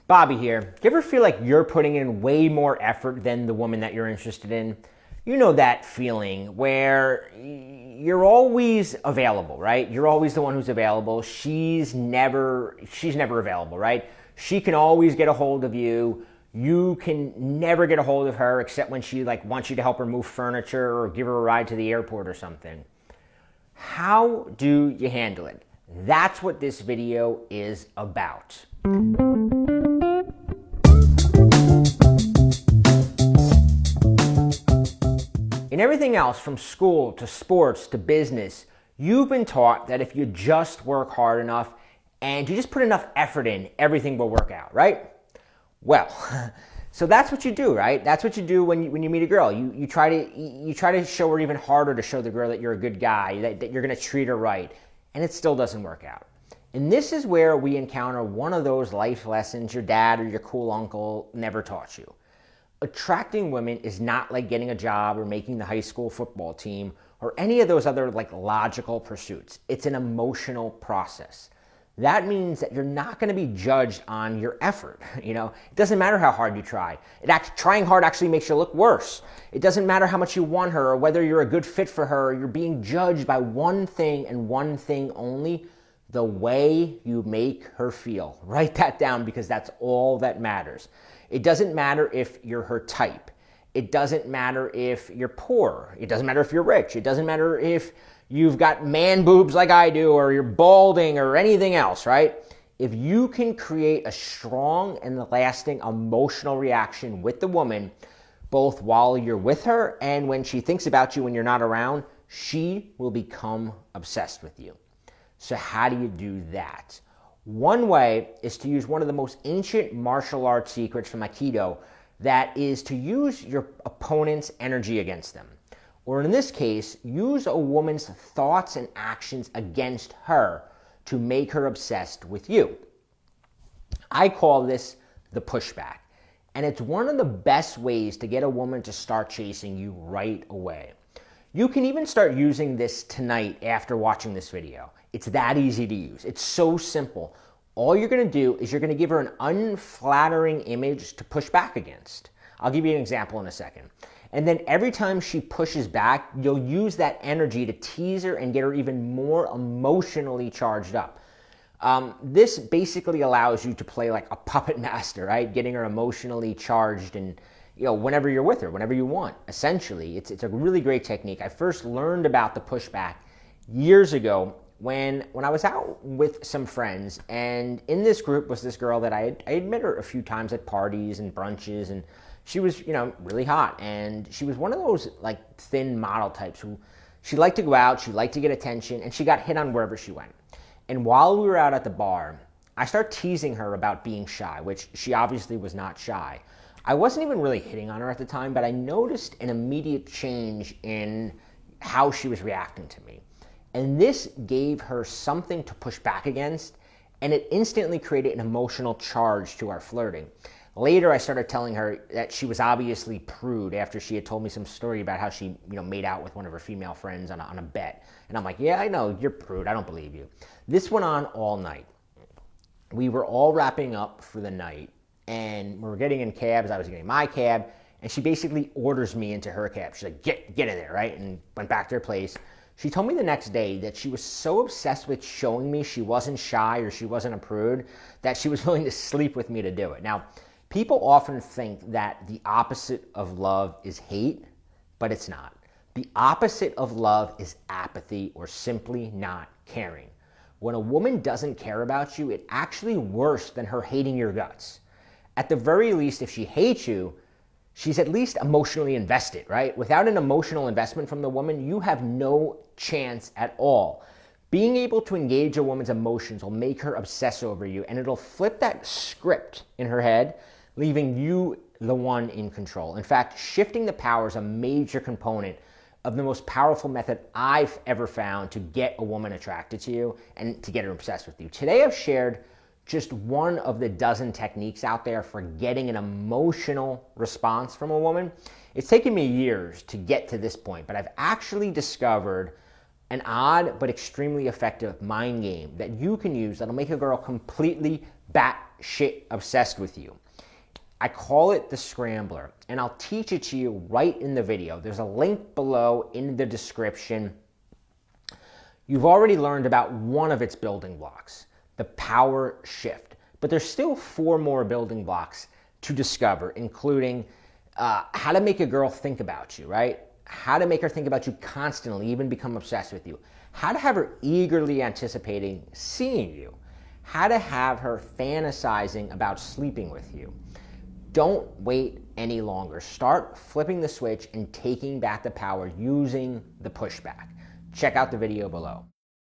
Bobby here. Do you ever feel like you're putting in way more effort than the woman that you're interested in? You know that feeling where you're always available, right? You're always the one who's available. She's never available, right? She can always get a hold of you. You can never get a hold of her except when she wants you to help her move furniture or give her a ride to the airport or something. How do you handle it? That's what this video is about. In everything else, from school to sports to business, you've been taught that if you just work hard enough and you just put enough effort in, everything will work out, right? Well, so that's what you do, right? That's what you do when you meet a girl. You try to show her even harder to show the girl that you're a good guy, that you're going to treat her right, and it still doesn't work out. And this is where we encounter one of those life lessons your dad or your cool uncle never taught you. Attracting women is not like getting a job or making the high school football team or any of those other logical pursuits. It's an emotional process. That means that you're not going to be judged on your effort. It doesn't matter how hard you try. Trying hard actually makes you look worse. It doesn't matter how much you want her or whether you're a good fit for her. You're being judged by one thing and one thing only: the way you make her feel. Write that down, because that's all that matters. It doesn't matter if you're her type. It doesn't matter if you're poor. It doesn't matter if you're rich. It doesn't matter if you've got man boobs like I do, or you're balding, or anything else, right? If you can create a strong and lasting emotional reaction with the woman, both while you're with her and when she thinks about you when you're not around, she will become obsessed with you. So how do you do that? One way is to use one of the most ancient martial arts secrets from Aikido, that is to use your opponent's energy against them. Or in this case, use a woman's thoughts and actions against her to make her obsessed with you. I call this the pushback, and it's one of the best ways to get a woman to start chasing you right away. You can even start using this tonight after watching this video. It's that easy to use. It's so simple. All you're going to do is you're going to give her an unflattering image to push back against. I'll give you an example in a second. And then every time she pushes back, you'll use that energy to tease her and get her even more emotionally charged up. This basically allows you to play like a puppet master, right? Getting her emotionally charged and whenever you're with her, whenever you want. Essentially, it's a really great technique. I first learned about the pushback years ago when I was out with some friends, and in this group was this girl that I had met her a few times at parties and brunches, and she was really hot, and she was one of those thin model types who she liked to go out, she liked to get attention, and she got hit on wherever she went. And while we were out at the bar, I started teasing her about being shy, which she obviously was not shy. I wasn't even really hitting on her at the time, but I noticed an immediate change in how she was reacting to me. And this gave her something to push back against, and it instantly created an emotional charge to our flirting. Later, I started telling her that she was obviously prude after she had told me some story about how she made out with one of her female friends on a bet. And I'm like, yeah, I know, you're prude. I don't believe you. This went on all night. We were all wrapping up for the night, and we were getting in cabs. I was getting my cab, and she basically orders me into her cab. She's like, get in there, right? And went back to her place. She told me the next day that she was so obsessed with showing me she wasn't shy or she wasn't a prude that she was willing to sleep with me to do it. Now, people often think that the opposite of love is hate, but it's not. The opposite of love is apathy, or simply not caring. When a woman doesn't care about you, it's actually worse than her hating your guts. At the very least, if she hates you, she's at least emotionally invested, right? Without an emotional investment from the woman, you have no chance at all. Being able to engage a woman's emotions will make her obsess over you, and it'll flip that script in her head, leaving you the one in control. In fact, shifting the power is a major component of the most powerful method I've ever found to get a woman attracted to you and to get her obsessed with you. Today, I've shared just one of the dozen techniques out there for getting an emotional response from a woman. It's taken me years to get to this point, but I've actually discovered An odd but extremely effective mind game that you can use that'll make a girl completely batshit obsessed with you. I call it the scrambler, and I'll teach it to you right in the video. There's a link below in the description. You've already learned about one of its building blocks, the power shift, but there's still 4 more building blocks to discover, including how to make a girl think about you, right? How to make her think about you constantly, even become obsessed with you. How to have her eagerly anticipating seeing you. How to have her fantasizing about sleeping with you. Don't wait any longer. Start flipping the switch and taking back the power using the pushback. Check out the video below.